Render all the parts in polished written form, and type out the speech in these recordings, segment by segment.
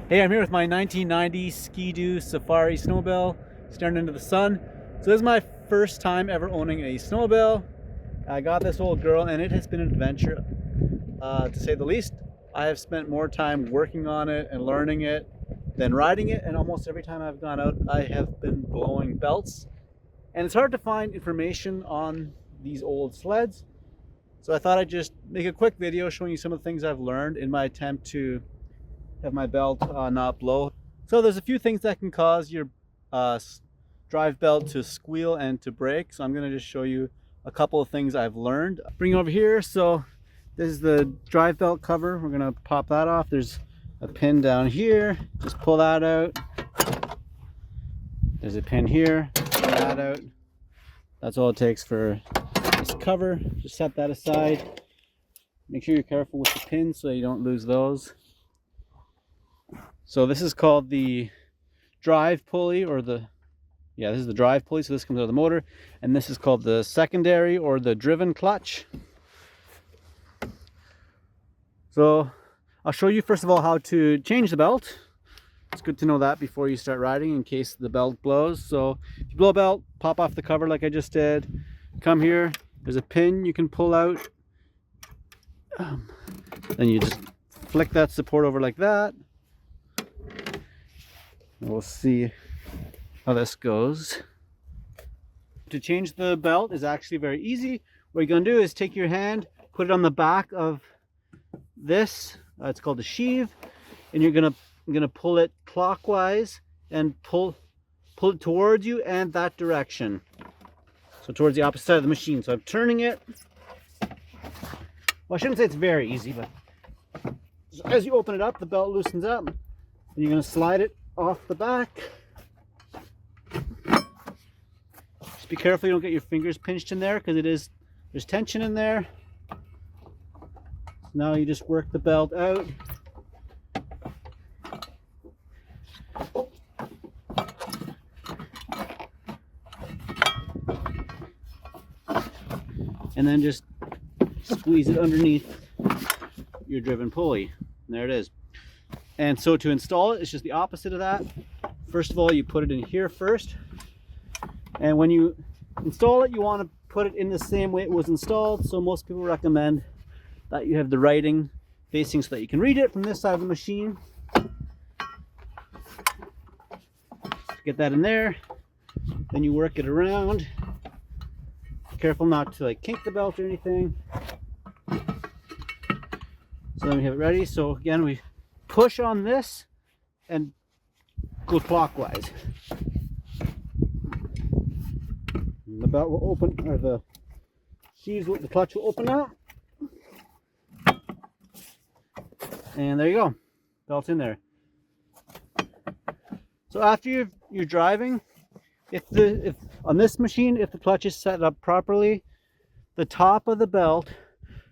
Hey, I'm here with my 1990 Ski-Doo Safari snowmobile, staring into the sun. So this is my first time ever owning a snowmobile. I got this old girl and it has been an adventure, to say the least. I have spent more time working on it and learning it than riding it, and almost every time I've gone out I have been blowing belts. And it's hard to find information on these old sleds. So I thought I'd just make a quick video showing you some of the things I've learned in my attempt to have my belt not blow. So there's a few things that can cause your drive belt to squeal and to break. So I'm going to just show you a couple of things I've learned. Bring it over here. So this is the drive belt cover. We're going to pop that off. There's a pin down here. Just pull that out. There's a pin here. Pull that out. That's all it takes for this cover. Just set that aside. Make sure you're careful with the pins so you don't lose those. So this is called the drive pulley, or this is the drive pulley. So this comes out of the motor, and this is called the secondary or the driven clutch. So I'll show you first of all how to change the belt. It's good to know that before you start riding in case the belt blows. So if you blow a belt, pop off the cover like I just did. Come here, there's a pin you can pull out. Then you just flick that support over like that. We'll see how this goes. To change the belt is actually very easy. What you're going to do is take your hand, put it on the back of this. It's called the sheave, and you're going to pull it clockwise and pull it towards you and that direction. So towards the opposite side of the machine. So I'm turning it. Well, I shouldn't say it's very easy, but as you open it up, the belt loosens up, and you're going to slide it off the back. Just be careful you don't get your fingers pinched in there, because there's tension in there. Now you just work the belt out. And then just squeeze it underneath your driven pulley. And there it is. And so to install it, it's just the opposite of that. First of all, you put it in here first. And when you install it, you want to put it in the same way it was installed. So most people recommend that you have the writing facing so that you can read it from this side of the machine. Get that in there. Then you work it around. Careful not to kink the belt or anything. So then we have it ready. So again, we push on this and go clockwise. And the belt will open, or the clutch will open up. And there you go. Belt's in there. So after you're driving, if on this machine, if the clutch is set up properly, the top of the belt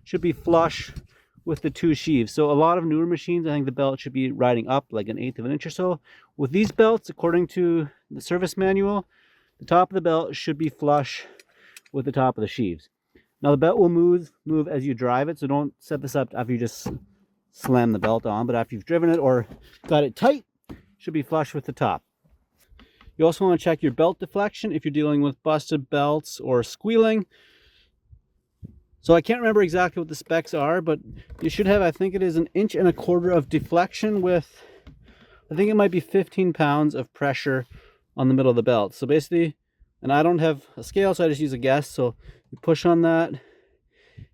should be flush with the two sheaves. So a lot of newer machines, I think the belt should be riding up like 1/8 of an inch or so. With these belts, according to the service manual, the top of the belt should be flush with the top of the sheaves. Now the belt will move as you drive it, so don't set this up after you just slam the belt on, but after you've driven it or got it tight, it should be flush with the top. You also want to check your belt deflection if you're dealing with busted belts or squealing. So I can't remember exactly what the specs are, but you should have, I think it is 1.25 inches of deflection with, I think it might be 15 pounds of pressure on the middle of the belt. So basically, and I don't have a scale, so I just use a guess. So you push on that,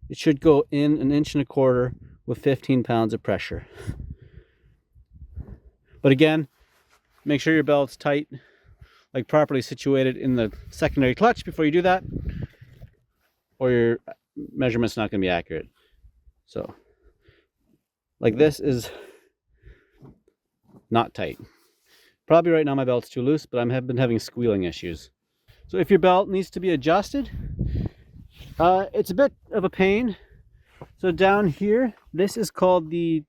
it should go in 1.25 inches with 15 pounds of pressure. But again, make sure your belt's tight, properly situated in the secondary clutch before you do that, or your measurement's not going to be accurate. So this is not tight. Probably right now my belt's too loose, but I have been having squealing issues. So if your belt needs to be adjusted, it's a bit of a pain. So down here, this is called the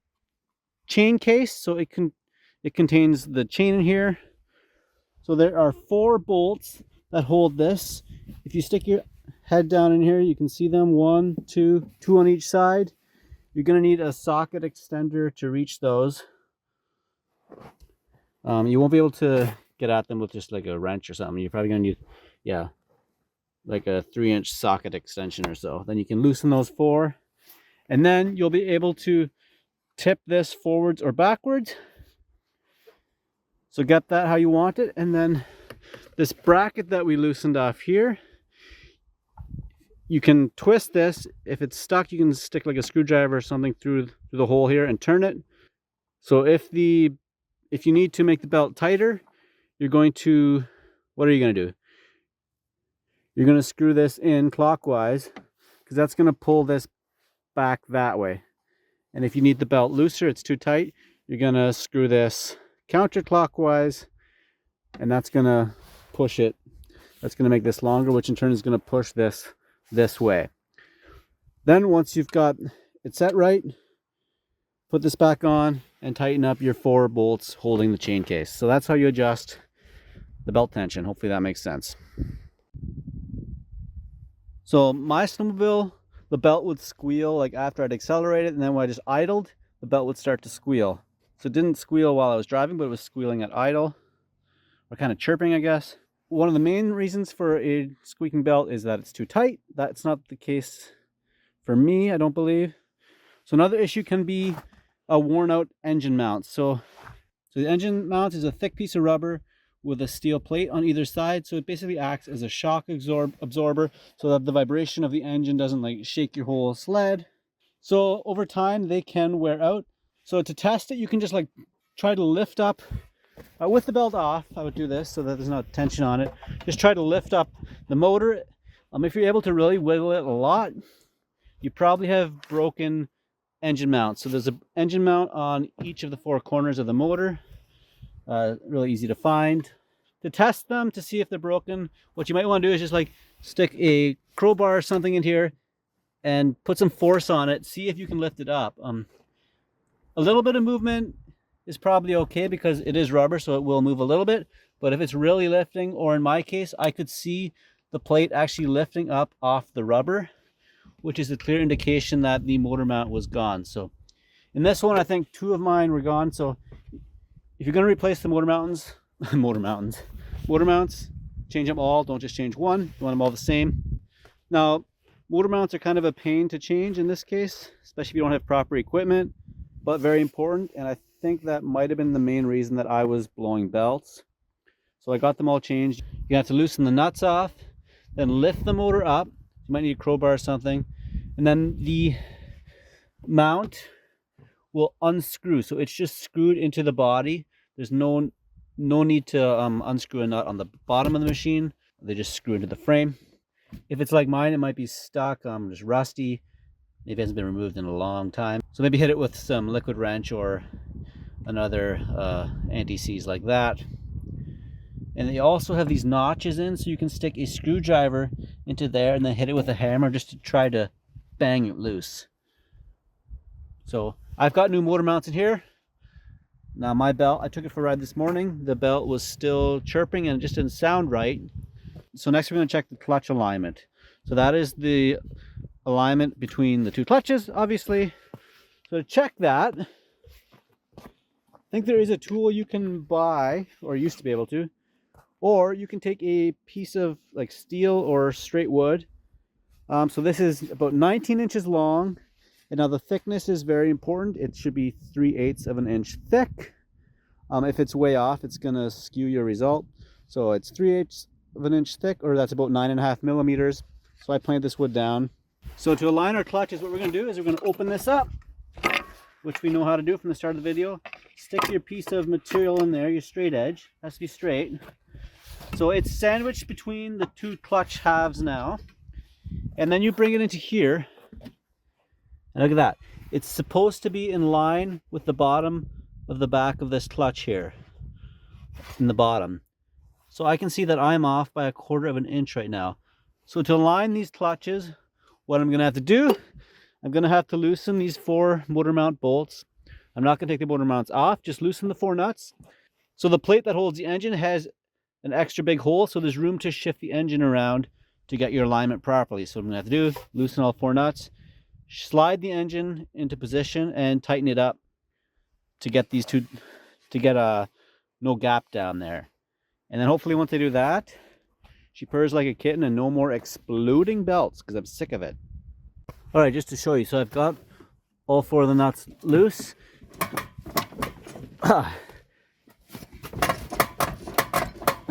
chain case. So it contains the chain in here. So there are 4 bolts that hold this. If you stick your head down in here, you can see them, 1, 2 on each side. You're going to need a socket extender to reach those. You won't be able to get at them with just like a wrench or something. You're probably going to need, yeah, like a 3-inch socket extension or so. Then you can loosen those 4, and then you'll be able to tip this forwards or backwards. So get that how you want it. And then this bracket that we loosened off here, you can twist this. If it's stuck, you can stick like a screwdriver or something through the hole here and turn it. So if you need to make the belt tighter, you're going to, what are you going to do? You're going to screw this in clockwise, because that's going to pull this back that way. And if you need the belt looser, it's too tight, you're going to screw this counterclockwise, and that's going to push it. That's going to make this longer, which in turn is going to push this way. Then once you've got it set right, put this back on and tighten up your 4 bolts holding the chain case. So that's how you adjust the belt tension. Hopefully that makes sense. So my snowmobile, the belt would squeal like after I'd accelerated, and then when I just idled, the belt would start to squeal. So it didn't squeal while I was driving, but it was squealing at idle, or kind of chirping, I guess. One of the main reasons for a squeaking belt is that it's too tight. That's not the case for me, I don't believe. So another issue can be a worn out engine mount. So the engine mount is a thick piece of rubber with a steel plate on either side. So it basically acts as a shock absorber so that the vibration of the engine doesn't like shake your whole sled. So over time they can wear out. So to test it, you can just like try to lift up with the belt off. I would do this so that there's no tension on it. Just try to lift up the motor. If you're able to really wiggle it a lot, you probably have broken engine mounts. So there's an engine mount on each of the 4 corners of the motor. Really easy to find. To test them to see if they're broken, what you might want to do is just like stick a crowbar or something in here and put some force on it. See if you can lift it up. A little bit of movement is probably okay because it is rubber, so it will move a little bit. But if it's really lifting, or in my case, I could see the plate actually lifting up off the rubber, which is a clear indication that the motor mount was gone. So in this one, I think 2 of mine were gone. So if you're going to replace the motor mounts, change them all. Don't just change one. You want them all the same. Now, motor mounts are kind of a pain to change in this case, especially if you don't have proper equipment, but very important. And I think that might have been the main reason that I was blowing belts. So I got them all changed. You have to loosen the nuts off, then lift the motor up. You might need a crowbar or something. And then the mount will unscrew. So it's just screwed into the body. There's no need to unscrew a nut on the bottom of the machine. They just screw into the frame. If it's like mine, it might be stuck, just rusty. Maybe it hasn't been removed in a long time. So maybe hit it with some liquid wrench or another anti-seize like that. And they also have these notches in, so you can stick a screwdriver into there and then hit it with a hammer just to try to bang it loose. So I've got new motor mounts in here. Now my belt, I took it for a ride this morning. The belt was still chirping and it just didn't sound right. So next we're going to check the clutch alignment. So that is the alignment between the 2 clutches, obviously. So to check that, I think there is a tool you can buy, or used to be able to, or you can take a piece of like steel or straight wood. So this is about 19 inches long. And now the thickness is very important. It should be 3/8 of an inch thick. If it's way off, it's gonna skew your result. So it's 3/8 of an inch thick, or that's about 9.5 millimeters. So I planed this wood down. So to align our clutches, what we're gonna do is we're gonna open this up, which we know how to do from the start of the video. Stick your piece of material in there, your straight edge. It has to be straight. So it's sandwiched between the 2 clutch halves now. And then you bring it into here. And look at that. It's supposed to be in line with the bottom of the back of this clutch here. In the bottom. So I can see that I'm off by 1/4 of an inch right now. So to align these clutches, what I'm going to have to do, I'm going to have to loosen these 4 motor mount bolts. I'm not going to take the motor mounts off, just loosen the 4 nuts. So the plate that holds the engine has an extra big hole, so there's room to shift the engine around to get your alignment properly. So what I'm going to have to do, loosen all 4 nuts, slide the engine into position and tighten it up to get these 2, to get no gap down there. And then hopefully once I do that, she purrs like a kitten and no more exploding belts, because I'm sick of it. All right, just to show you, so I've got all 4 of the nuts loose. Now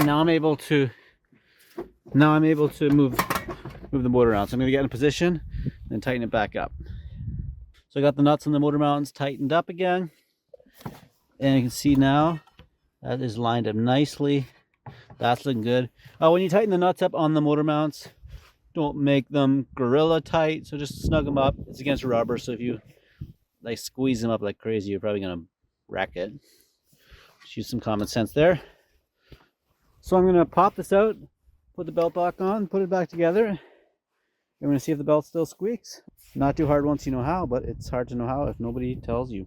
I'm able to move the motor around. So I'm going to get in a position and tighten it back up. So I got the nuts on the motor mounts tightened up again, and you can see now that is lined up nicely. That's looking good. When you tighten the nuts up on the motor mounts, don't make them gorilla tight, so just snug them up. It's against rubber, so if you like squeeze them up like crazy, you're probably gonna wreck it. Just use some common sense there. So I'm gonna pop this out, put the belt back on, put it back together. I'm gonna see if the belt still squeaks. Not too hard once you know how, but it's hard to know how if nobody tells you.